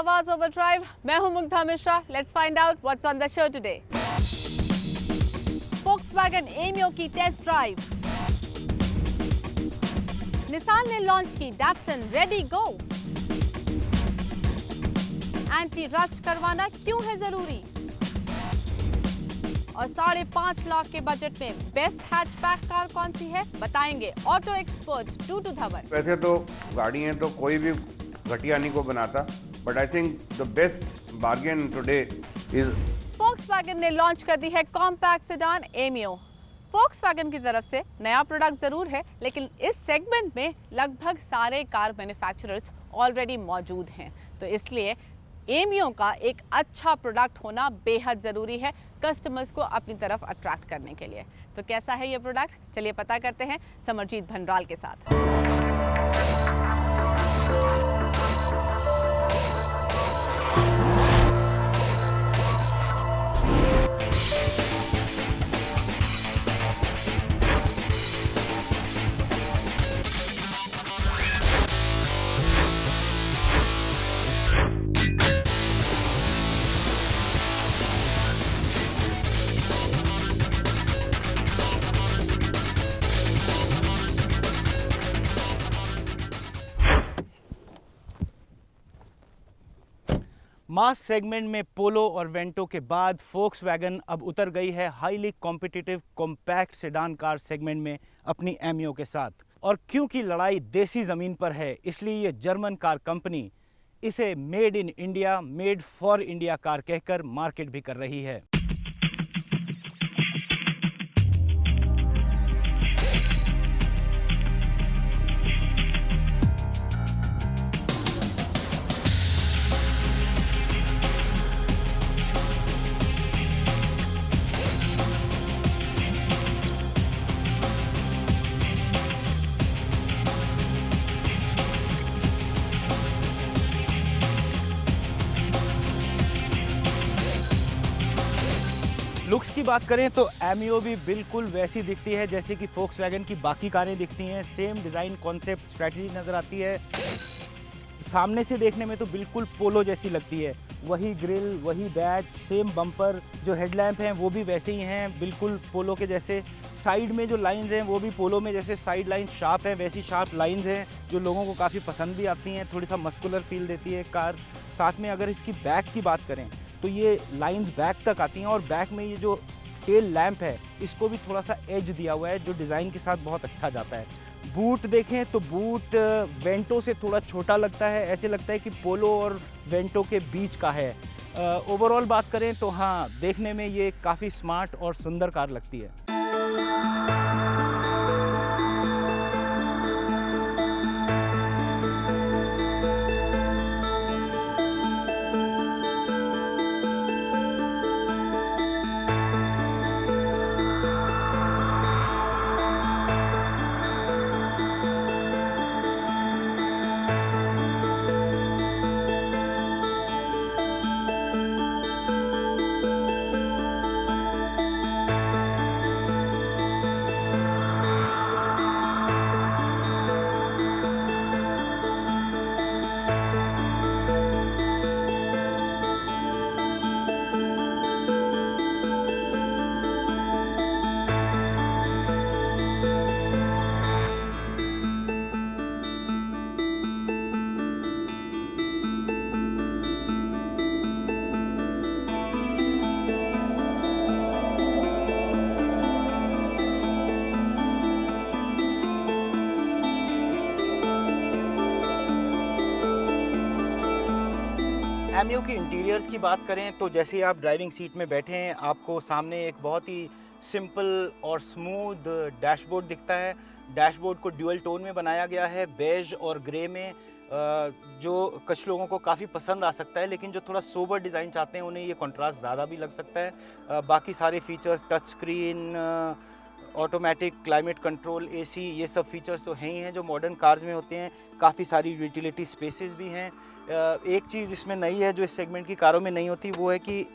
आवाज ओवरड्राइव। मैं हूं Mugdha Mishra. Let's find out what's on the show today. Volkswagen Aimio की टेस्ट ड्राइव। निसान ने लॉन्च की Datsun रेडी गो। एंटी रश करवाना क्यों है जरूरी? और 5.5 लाख के बजट में बेस्ट हैचबैक कार कौन सी है, बताएंगे ऑटो एक्सपर्ट टूटू धवन। वैसे तो गाड़ियाँ तो कोई भी घटिया नहीं को बनाता, but I think the best bargain today is Volkswagen ने लॉन्च कर दी है कॉम्पैक्ट सेडान Aimio। Volkswagen की तरफ से नया प्रोडक्ट जरूर है, लेकिन इस सेगमेंट में लगभग सारे कार मैन्युफैक्चरर्स ऑलरेडी मौजूद हैं, तो इसलिए Aimio का एक अच्छा प्रोडक्ट होना बेहद ज़रूरी है कस्टमर्स को अपनी तरफ अट्रैक्ट करने के लिए। तो कैसा है ये प्रोडक्ट, चलिए पता करते हैं समरजीत भंडराल के साथ। मास सेगमेंट में पोलो और वेंटो के बाद Volkswagen अब उतर गई है highly competitive compact sedan car segment में अपनी Aimio के साथ। और क्योंकि लड़ाई देसी ज़मीन पर है, इसलिए ये जर्मन कार कंपनी इसे made in India, made for India car कहकर मार्केट भी कर रही है। लुक्स की बात करें तो Aimio भी बिल्कुल वैसी दिखती है जैसे कि Volkswagen की बाकी कारें दिखती हैं। सेम डिज़ाइन, कॉन्सेप्ट, स्ट्रैटेजी नज़र आती है। सामने से देखने में तो बिल्कुल पोलो जैसी लगती है। वही ग्रिल, वही बैज, सेम बम्पर, जो हेडलैम्प हैं वो भी वैसे ही हैं, बिल्कुल पोलो के जैसे। साइड में जो लाइंस हैं वो भी पोलो में जैसे साइड लाइन शार्प है, वैसी शार्प लाइंस हैं जो लोगों को काफ़ी पसंद भी आती हैं। थोड़ी सा मस्कुलर फील देती है कार। साथ में अगर इसकी बैक की बात करें तो ये लाइंस बैक तक आती हैं, और बैक में ये जो टेल लैंप है इसको भी थोड़ा सा एज दिया हुआ है जो डिज़ाइन के साथ बहुत अच्छा जाता है। बूट देखें तो बूट वेंटो से थोड़ा छोटा लगता है, ऐसे लगता है कि पोलो और वेंटो के बीच का है। ओवरऑल बात करें तो हाँ, देखने में ये काफ़ी स्मार्ट और सुंदर कार लगती है। Aimio की इंटीरियर्स की बात करें तो जैसे आप ड्राइविंग सीट में बैठे हैं, आपको सामने एक बहुत ही सिंपल और स्मूथ डैशबोर्ड दिखता है। डैशबोर्ड को ड्यूअल टोन में बनाया गया है, बेज और ग्रे में, जो कुछ लोगों को काफ़ी पसंद आ सकता है, लेकिन जो थोड़ा सोबर डिज़ाइन चाहते हैं उन्हें ये कंट्रास्ट ज़्यादा भी लग सकता है। बाकी सारे features, touch screen, automatic climate control, AC, ये सब फीचर्स तो हैं ही हैं जो मॉडर्न कार्स में होते हैं। काफ़ी सारी यूटिलिटी स्पेसेस भी हैं। एक चीज़ इसमें नई है जो इस सेगमेंट की कारों में नहीं होती, वो है कि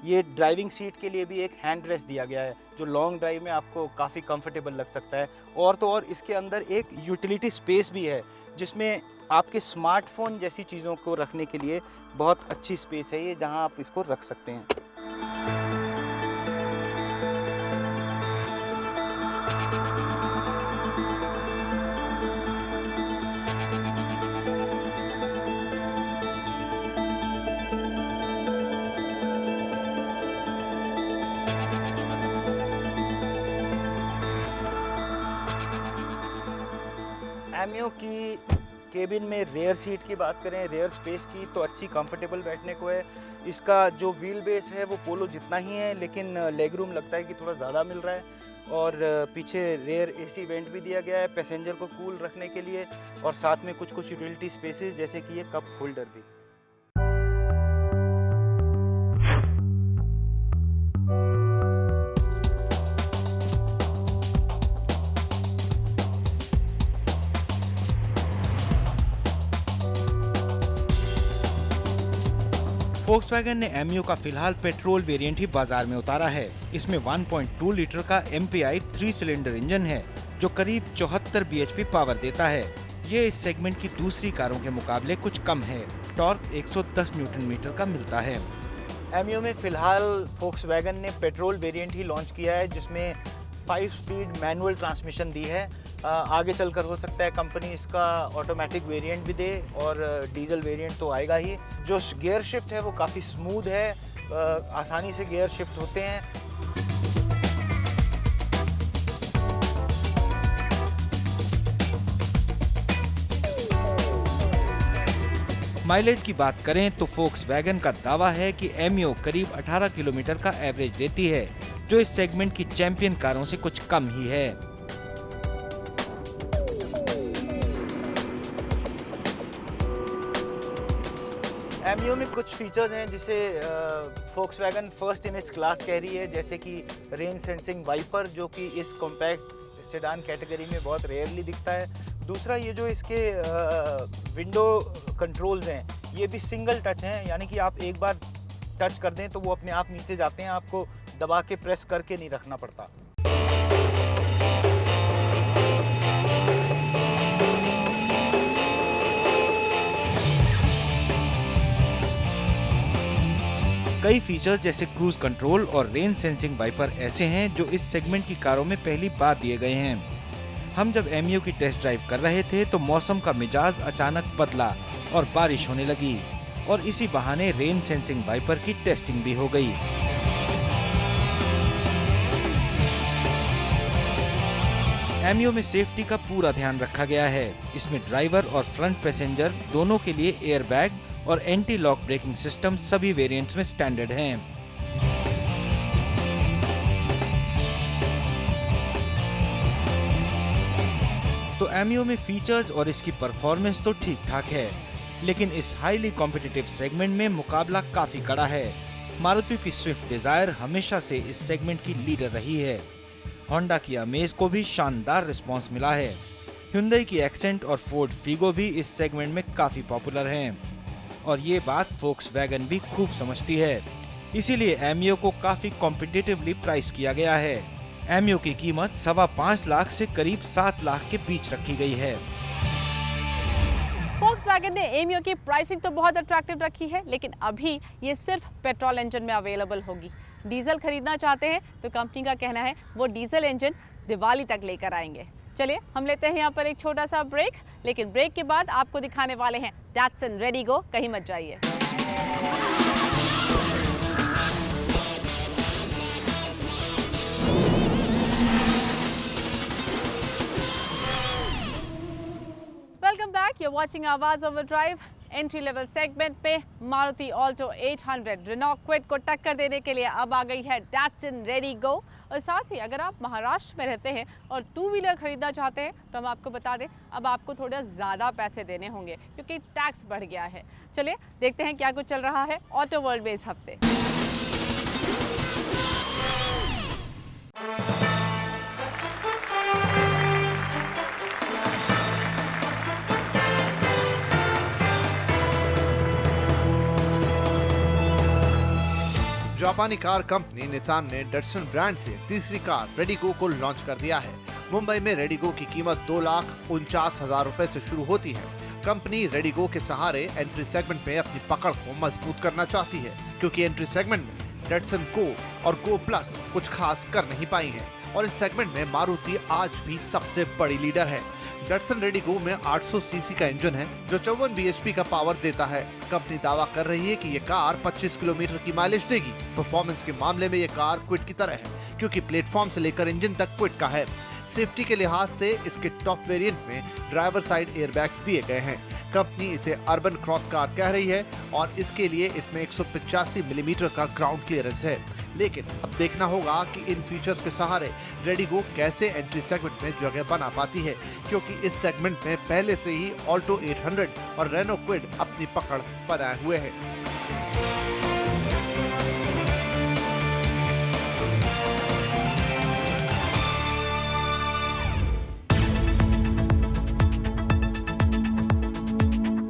ये ड्राइविंग सीट के लिए भी एक हैंड रेस्ट दिया गया है जो लॉन्ग ड्राइव में आपको काफ़ी कंफर्टेबल लग सकता है। और तो और इसके अंदर एक यूटिलिटी स्पेस भी है जिसमें आपके स्मार्टफोन जैसी चीज़ों को रखने के लिए बहुत अच्छी स्पेस है ये, जहां आप इसको रख सकते हैं। एमियो की केबिन में रेयर सीट की बात करें, रेयर स्पेस की, तो अच्छी कंफर्टेबल बैठने को है। इसका जो व्हील बेस है वो पोलो जितना ही है, लेकिन लेग रूम लगता है कि थोड़ा ज़्यादा मिल रहा है। और पीछे रेयर एसी वेंट भी दिया गया है पैसेंजर को कूल रखने के लिए, और साथ में कुछ यूटिलिटी स्पेसेस जैसे कि ये कप होल्डर भी। Volkswagen ने एमियो का फिलहाल पेट्रोल वेरिएंट ही बाजार में उतारा है। इसमें 1.2 लीटर का MPI 3 सिलेंडर इंजन है जो करीब 74 bhp पावर देता है। ये इस सेगमेंट की दूसरी कारों के मुकाबले कुछ कम है। टॉर्क 110 न्यूटन मीटर का मिलता है। एमियो में फिलहाल Volkswagen ने पेट्रोल वेरिएंट ही लॉन्च किया है, जिसमें 5 स्पीड मैनुअल ट्रांसमिशन दी है। आगे चलकर हो सकता है कंपनी इसका ऑटोमेटिक वेरिएंट भी दे, और डीजल वेरिएंट तो आएगा ही। जो गियर शिफ्ट है वो काफ़ी स्मूथ है, आसानी से गियर शिफ्ट होते हैं। माइलेज की बात करें तो Volkswagen का दावा है कि एमियो करीब 18 किलोमीटर का एवरेज देती है, जो इस सेगमेंट की चैंपियन कारों से कुछ कम ही है। एमियो में कुछ फीचर्स हैं जिसे Volkswagen first in its class कह रही है, जैसे कि रेन सेंसिंग वाइपर, जो कि इस कॉम्पैक्ट सेडान कैटेगरी में बहुत रेयरली दिखता है। दूसरा, ये जो इसके विंडो कंट्रोल्स हैं ये भी सिंगल टच हैं, यानी कि आप एक बार टच कर दें तो वो अपने आप नीचे जाते हैं, आपको दबा के प्रेस करके नहीं रखना पड़ता। कई फीचर्स जैसे क्रूज कंट्रोल और रेन सेंसिंग वाइपर ऐसे हैं जो इस सेगमेंट की कारों में पहली बार दिए गए हैं। हम जब एमियो की टेस्ट ड्राइव कर रहे थे तो मौसम का मिजाज अचानक बदला और बारिश होने लगी, और इसी बहाने रेन सेंसिंग वाइपर की टेस्टिंग भी हो गई। एमियो में सेफ्टी का पूरा ध्यान रखा गया है। इसमें ड्राइवर और फ्रंट पैसेंजर दोनों के लिए एयरबैग और एंटी लॉक ब्रेकिंग सिस्टम सभी वेरिएंट्स में स्टैंडर्ड हैं। तो एमियो में फीचर्स और इसकी परफॉर्मेंस तो ठीक ठाक है, लेकिन इस हाईली कॉम्पिटिटिव सेगमेंट में मुकाबला काफी कड़ा है। मारुति की स्विफ्ट डिजायर हमेशा से इस सेगमेंट की लीडर रही है। होंडा की अमेज को भी शानदार रिस्पांस मिला है। Hyundai की एक्सेंट और फोर्ड फीगो भी इस सेगमेंट में काफी पॉपुलर हैं, और ये बात Volkswagen भी खूब समझती है। इसीलिए एमियो को काफी कॉम्पिटिटिवली प्राइस किया गया है। एमियो की कीमत 5.25 लाख से करीब 7 लाख के बीच रखी गई है। Volkswagen ने एमियो की प्राइसिंग तो बहुत अट्रैक्टिव रखी है, लेकिन अभी ये सिर्फ पेट्रोल इंजन में अवेलेबल होगी। डीजल खरीदना चाहते हैं तो कंपनी का कहना है वो डीजल इंजन दिवाली तक लेकर आएंगे। चलिए हम लेते हैं यहाँ पर एक छोटा सा ब्रेक, लेकिन ब्रेक के बाद आपको दिखाने वाले हैं Datsun रेडी गो, कहीं मत जाइए। वेलकम बैक, यू वाचिंग आवाज ओवरड्राइव। एंट्री लेवल सेगमेंट पे मारुति ऑल्टो 800 रेनॉ क्विड को टक्कर देने के लिए अब आ गई है Datsun रेडी गो। और साथ ही अगर आप महाराष्ट्र में रहते हैं और 2 व्हीलर खरीदना चाहते हैं तो हम आपको बता दें अब आपको थोड़ा ज़्यादा पैसे देने होंगे क्योंकि टैक्स बढ़ गया है। चलिए देखते हैं क्या कुछ चल रहा है ऑटो वर्ल्ड में इस हफ्ते। जापानी कार कंपनी निसान ने डटसन ब्रांड से तीसरी कार रेडिगो को लॉन्च कर दिया है। मुंबई में रेडिगो की कीमत 2,49,000 रुपए से शुरू होती है। कंपनी रेडिगो के सहारे एंट्री सेगमेंट में अपनी पकड़ को मजबूत करना चाहती है, क्योंकि एंट्री सेगमेंट में डैटसन गो और गो प्लस कुछ खास कर नहीं पाई है और इस सेगमेंट में मारुति आज भी सबसे बड़ी लीडर है। डैटसन रेडिगो में 800 सीसी का इंजन है जो 54 बीएचपी का पावर देता है। कंपनी दावा कर रही है कि ये कार 25 किलोमीटर की माइलेज देगी। परफॉर्मेंस के मामले में ये कार क्विड की तरह है, क्योंकि प्लेटफॉर्म से लेकर इंजन तक क्विड का है। सेफ्टी के लिहाज से इसके टॉप वेरिएंट में ड्राइवर साइड एयरबैग्स दिए गए हैं। कंपनी इसे अर्बन क्रॉस कार कह रही है और इसके लिए इसमें 185 मिलीमीटर का ग्राउंड क्लियरेंस है। लेकिन अब देखना होगा कि इन फीचर्स के सहारे रेडिगो कैसे एंट्री सेगमेंट में जगह बना पाती है, क्योंकि इस सेगमेंट में पहले से ही ऑल्टो 800 और रेनो क्विड अपनी पकड़ बनाए हुए हैं।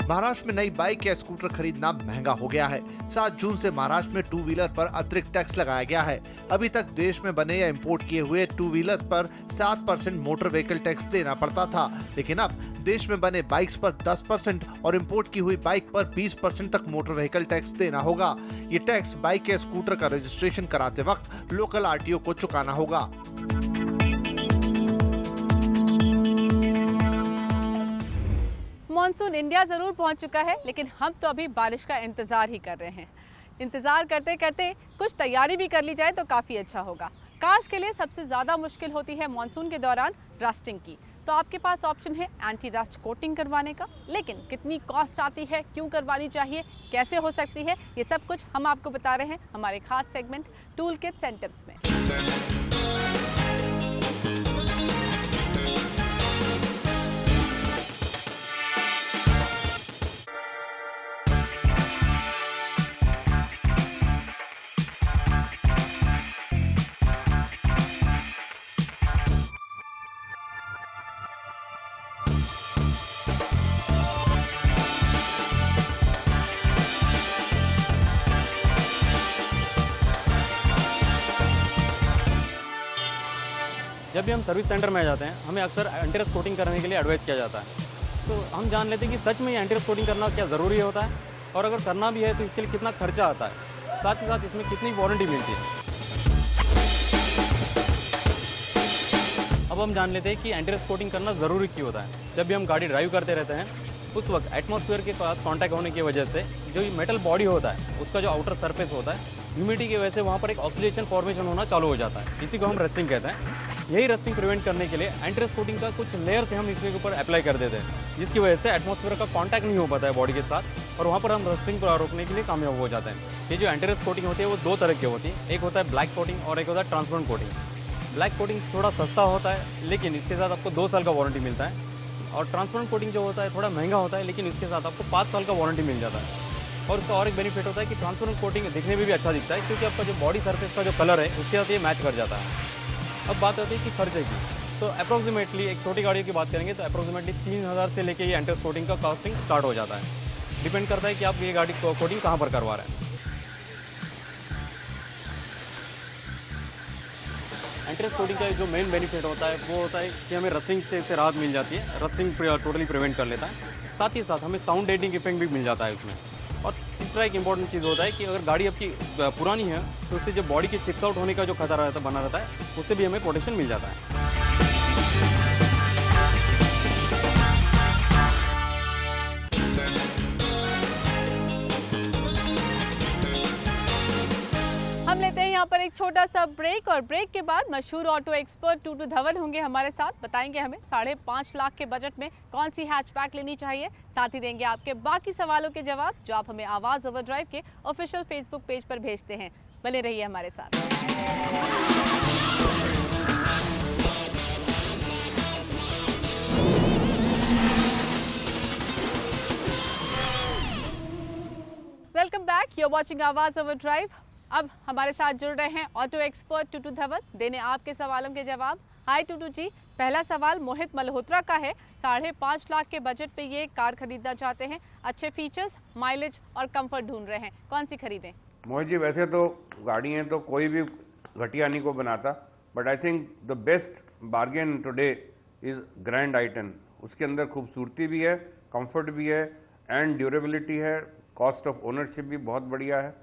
महाराष्ट्र में नई बाइक या स्कूटर खरीदना महंगा हो गया है। 7 जून से महाराष्ट्र में 2 व्हीलर पर अतिरिक्त टैक्स लगाया गया है। अभी तक देश में बने या इंपोर्ट किए हुए 2 व्हीलर्स पर 7% मोटर व्हीकल टैक्स देना पड़ता था, लेकिन अब देश में बने बाइक्स पर 10% और इंपोर्ट की हुई बाइक पर 20% तक मोटर व्हीकल टैक्स देना होगा। ये टैक्स बाइक या स्कूटर का रजिस्ट्रेशन कराते वक्त लोकल आरटीओ को चुकाना होगा। मॉनसून इंडिया ज़रूर पहुंच चुका है, लेकिन हम तो अभी बारिश का इंतज़ार ही कर रहे हैं। इंतज़ार करते करते कुछ तैयारी भी कर ली जाए तो काफ़ी अच्छा होगा। कार्स के लिए सबसे ज़्यादा मुश्किल होती है मॉनसून के दौरान रस्टिंग की। तो आपके पास ऑप्शन है एंटी रस्ट कोटिंग करवाने का, लेकिन कितनी कॉस्ट आती है, क्यों करवानी चाहिए, कैसे हो सकती है, ये सब कुछ हम आपको बता रहे हैं हमारे खास segment tool Kitts and tips में। जब भी हम सर्विस सेंटर में आ जाते हैं, हमें अक्सर एंटी रस्ट कोटिंग करने के लिए एडवाइस किया जाता है। तो हम जान लेते हैं कि सच में ये एंटी रस्ट कोटिंग करना क्या ज़रूरी होता है और अगर करना भी है तो इसके लिए कितना खर्चा आता है, साथ ही साथ इसमें कितनी वारंटी मिलती है। अब हम जान लेते हैं कि एंटी रस्ट कोटिंग करना ज़रूरी क्यों होता है। जब भी हम गाड़ी ड्राइव करते रहते हैं, उस वक्त एटमॉस्फेयर के पास कॉन्टैक्ट होने की वजह से जो मेटल बॉडी होता है, उसका जो आउटर सरफेस होता है, ह्यूमिडिटी की वजह से वहाँ पर एक ऑक्सीडेशन फॉर्मेशन होना चालू हो जाता है। इसी को हम रस्टिंग कहते हैं। यही रस्टिंग प्रिवेंट करने के लिए एंटी रस्ट कोटिंग का कुछ लेयर से हम इसके ऊपर अप्लाई कर देते हैं, जिसकी वजह से एटमॉस्फेयर का कांटेक्ट नहीं हो पाता है बॉडी के साथ और वहाँ पर हम रस्टिंग को रोकने के लिए कामयाब हो जाते हैं। ये जो एंटी रस्ट कोटिंग होती है वो 2 तरह की होती है। एक होता है ब्लैक कोटिंग और एक होता है ट्रांसपेरेंट कोटिंग। ब्लैक कोटिंग थोड़ा सस्ता होता है, लेकिन इसके साथ आपको 2 साल का वारंटी मिलता है, और ट्रांसपेरेंट कोटिंग जो होता है थोड़ा महंगा होता है, लेकिन इसके साथ आपको 5 साल का वारंटी मिल जाता है। और इसका और एक बेनिफिट होता है कि ट्रांसपेरेंट कोटिंग दिखने में भी अच्छा दिखता है, क्योंकि आपका जो बॉडी सरफेस का जो कलर है उसके साथ ये मैच कर जाता है। अब बात होती है कि खर्चे की, तो अप्रोक्सीमेटली एक छोटी गाड़ियों की बात करेंगे तो अप्रोक्सीमेटली 3000 से लेके ये एंटी रस्ट कोटिंग का कॉस्टिंग स्टार्ट हो जाता है। डिपेंड करता है कि आप ये गाड़ी कोटिंग कहाँ पर करवा रहे हैं। एंटी रस्ट कोटिंग का जो मेन बेनिफिट होता है वो होता है कि हमें रस्टिंग से राहत मिल जाती है। रस्टिंग टोटली प्रिवेंट कर लेता है, साथ ही साथ हमें साउंड डेटिंग इफेक्ट भी मिल जाता है उसमें। और तीसरा एक इंपॉर्टेंट चीज़ होता है कि अगर गाड़ी आपकी पुरानी है तो उससे जो बॉडी के चिप्स आउट होने का जो खतरा रहता बना रहता है, उससे भी हमें प्रोटेक्शन मिल जाता है। हम लेते हैं यहाँ पर एक छोटा सा ब्रेक, और ब्रेक के बाद मशहूर ऑटो एक्सपर्ट टूटू धवन होंगे हमारे साथ। बताएंगे हमें 5.5 लाख के बजट में कौन सी हैचबैक लेनी चाहिए। साथ ही देंगे आपके बाकी सवालों के जवाब जो आप हमें आवाज़ ओवरड्राइव के ऑफिशियल फेसबुक पेज पर भेजते हैं। बने रहिए हमारे साथ। Welcome back, you are watching Awaaz overdrive. अब हमारे साथ जुड़ रहे हैं ऑटो एक्सपर्ट टूटू धवन, देने आपके सवालों के जवाब। हाय टूटू जी, पहला सवाल मोहित मल्होत्रा का है। 5.5 लाख के बजट पे ये कार खरीदना चाहते हैं, अच्छे फीचर्स, माइलेज और कंफर्ट ढूंढ रहे हैं, कौन सी खरीदें? मोहित जी, वैसे तो गाड़ी है तो कोई भी घटिया नहीं को बनाता, but I think the best bargain today is grand आई10 उसके अंदर खूबसूरती भी है, कंफर्ट भी है एंड ड्यूरेबिलिटी है, कॉस्ट ऑफ ओनरशिप भी बहुत बढ़िया है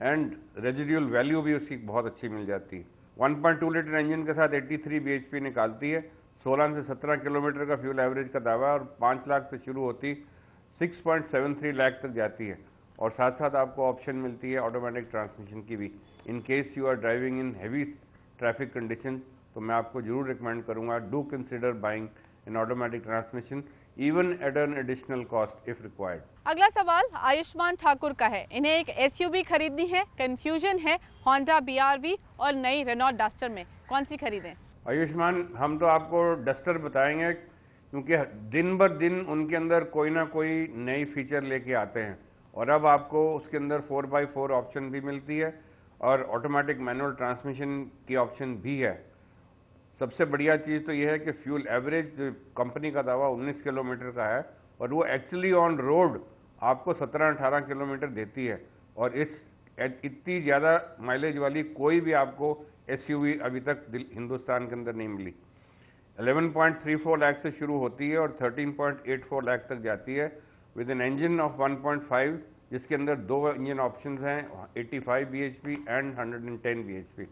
एंड रेजिडुअल वैल्यू भी उसकी बहुत अच्छी मिल जाती है। 1.2 लीटर इंजन के साथ 83 bhp निकालती है, 16 से 17 किलोमीटर का फ्यूल एवरेज का दावा है और 5 लाख से शुरू होती 6.73 लाख तक जाती है और साथ साथ आपको ऑप्शन मिलती है ऑटोमेटिक ट्रांसमिशन की भी। In case you are driving in heavy traffic condition तो मैं आपको जरूर रिकमेंड करूंगा, do consider buying in automatic transmission even at an additional cost if required. अगला सवाल आयुष्मान ठाकुर का है। इन्हें एक एसयूवी खरीदनी है, कंफ्यूजन है होंडा BRV और नई रेनॉल्ट डस्टर में, कौन सी खरीदें? आयुष्मान, हम तो आपको डस्टर बताएंगे क्योंकि दिन बर दिन उनके अंदर कोई ना कोई नई फीचर लेके आते हैं और अब आपको उसके अंदर 4x4 ऑप्शन भी मिलती है और ऑटोमेटिक मैनुअल ट्रांसमिशन की ऑप्शन भी है। सबसे बढ़िया चीज़ तो यह है कि फ्यूल एवरेज कंपनी का दावा 19 किलोमीटर का है और वो एक्चुअली ऑन रोड आपको 17-18 किलोमीटर देती है और इतनी ज़्यादा माइलेज वाली कोई भी आपको एसयूवी अभी तक हिंदुस्तान के अंदर नहीं मिली। 11.34 लाख से शुरू होती है और 13.84 लाख तक जाती है विद एन इंजन ऑफ 1.5 जिसके अंदर दो इंजन ऑप्शंस हैं, 85 bhp एंड 110 bhp।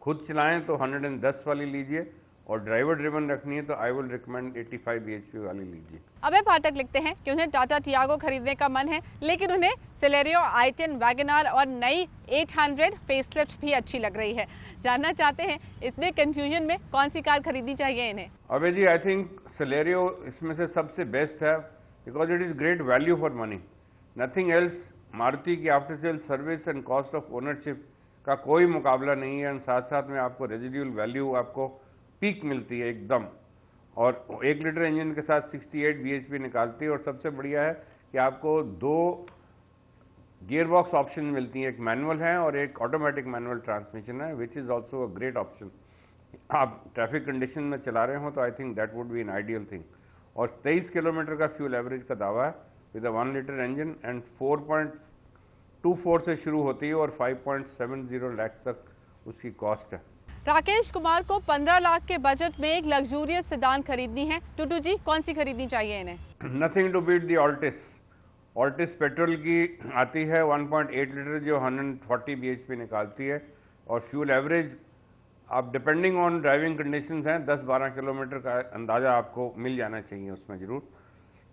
खुद चलाएं तो 110 वाली लीजिए और ड्राइवर ड्रिवन रखनी है तो आई विल रिकमेंड 85 bhp वाली लीजिए। अभय पाठक लिखते हैं कि उन्हें टाटा टियागो खरीदने का मन है लेकिन उन्हें सेलेरियो, i10, वैगनआर और नई 800 फेसलिफ्ट भी अच्छी लग रही है। जानना चाहते हैं इतने कंफ्यूजन में कौन सी कार खरीदनी चाहिए इन्हें? अभय जी, आई थिंक सेलेरियो इसमें से सबसे बेस्ट है because it is great value for money, nothing else. Maruti की after sale service and cost of ownership का कोई मुकाबला नहीं है एंड साथ साथ में आपको रेजिडुअल वैल्यू आपको पीक मिलती है एकदम और 1 लीटर इंजन के साथ 68 bhp निकालती है और सबसे बढ़िया है कि आपको दो गियर बॉक्स ऑप्शन मिलती हैं, एक मैनुअल है और एक ऑटोमेटिक मैनुअल ट्रांसमिशन है which is also a great option. आप ट्रैफिक कंडीशन में चला रहे हो तो I think that would be an ideal thing. और 23 किलोमीटर का फ्यूल एवरेज का दावा है with a 1 litre engine and 4.24 से शुरू होती है और 5.70 लाख तक उसकी कॉस्ट है। राकेश कुमार को 15 लाख के बजट में एक लग्जूरियस सेडान खरीदनी है। टूटू जी, कौन सी खरीदनी चाहिए इन्हें? Nothing to beat the Altis. Altis petrol की आती है 1.8 लीटर जो 140 bhp निकालती है और फ्यूल एवरेज आप डिपेंडिंग ऑन ड्राइविंग कंडीशंस हैं 10-12 किलोमीटर का अंदाज़ा आपको मिल जाना चाहिए उसमें जरूर।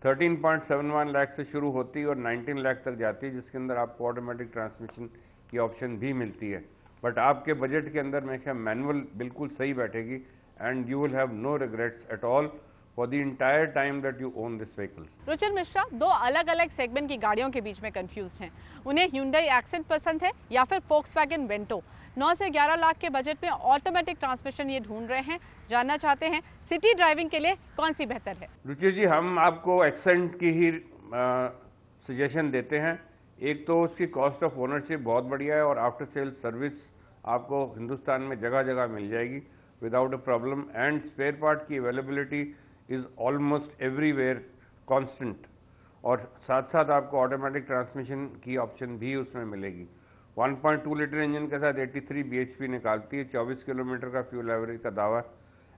13.71 लाख से शुरू होती है और 19 लाख तक जाती है जिसके अंदर आपको ऑटोमेटिक ट्रांसमिशन की ऑप्शन भी मिलती है बट आपके बजट के अंदर मैं क्या मैनुअल बिल्कुल सही बैठेगी and you will have no regrets at all for the entire time that you own this vehicle. Ruchir Mishra दो अलग अलग सेगमेंट की गाड़ियों के बीच में कंफ्यूज हैं। उन्हें Hyundai एक्सेंट पसंद है या फिर Volkswagen Vento। 9 से 11 लाख के बजट में ऑटोमेटिक ट्रांसमिशन ये ढूंढ रहे हैं। जानना चाहते हैं सिटी ड्राइविंग के लिए कौन सी बेहतर है? रुचिर जी, हम आपको एक्सेंट की ही सजेशन देते हैं। एक तो उसकी कॉस्ट ऑफ ओनरशिप बहुत बढ़िया है और आफ्टर सेल सर्विस आपको हिंदुस्तान में जगह जगह मिल जाएगी without a problem and spare part की availability is almost everywhere constant और साथ साथ आपको ऑटोमेटिक ट्रांसमिशन की ऑप्शन भी उसमें मिलेगी। 1.2 लीटर इंजन के साथ 83 bhp निकालती है, 24 किलोमीटर का फ्यूल एवरेज का दावा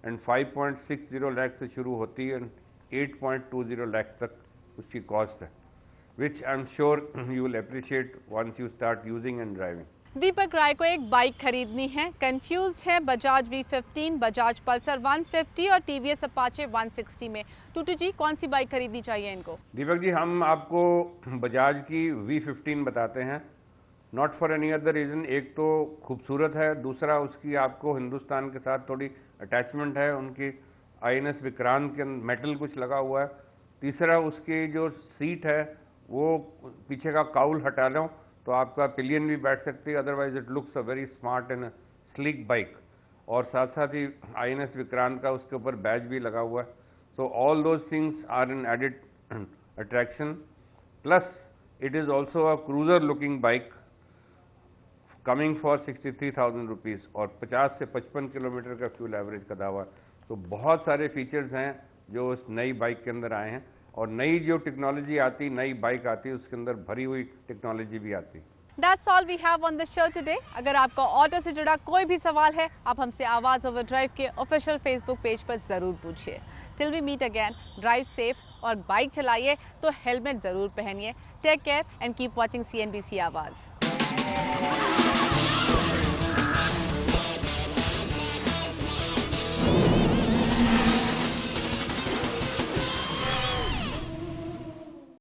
एंड 5.60 लाख से शुरू होती है एंड 8.20 लाख तक उसकी कॉस्ट है which I'm sure you will appreciate once you start using and driving. Deepak Rai को एक बाइक खरीदनी है, कंफ्यूज है बजाज V15, बजाज पल्सर 150 और TVS अपाचे 160 में। टूटू जी, कौन सी बाइक खरीदनी चाहिए इनको? दीपक जी, हम आपको बजाज की V15 बताते हैं, not for any other reason. एक तो खूबसूरत है, दूसरा उसकी आपको हिंदुस्तान के साथ थोड़ी अटैचमेंट है, उनकी INS विक्रांत के मेटल कुछ लगा हुआ है। तीसरा उसकी जो सीट है वो पीछे का काउल हटा लो तो आपका पिलियन भी बैठ सकती है, otherwise it looks a very smart and sleek bike. और साथ साथ ही INS विक्रांत का उसके ऊपर बैज भी लगा हुआ है। So all those things are an added attraction, plus it is also a cruiser looking bike coming for 63,000 rupees और 50 से 55 किलोमीटर का फ्यूल एवरेज का दावा। तो बहुत सारे फीचर्स हैं जो उस नई बाइक के अंदर आए हैं और नई जो टेक्नोलॉजी आती, नई बाइक आती है, उसके अंदर भरी हुई टेक्नोलॉजी भी आती। That's all we have on the show today. अगर आपको ऑटो से जुड़ा कोई भी सवाल है, आप हमसे आवाज़ ओवर ड्राइव के ऑफिशियल फेसबुक पेज पर ज़रूर पूछिए। Till we meet again, drive safe और बाइक चलाइए तो हेलमेट ज़रूर पहनिए। Take care and keep watching CNBC आवाज़।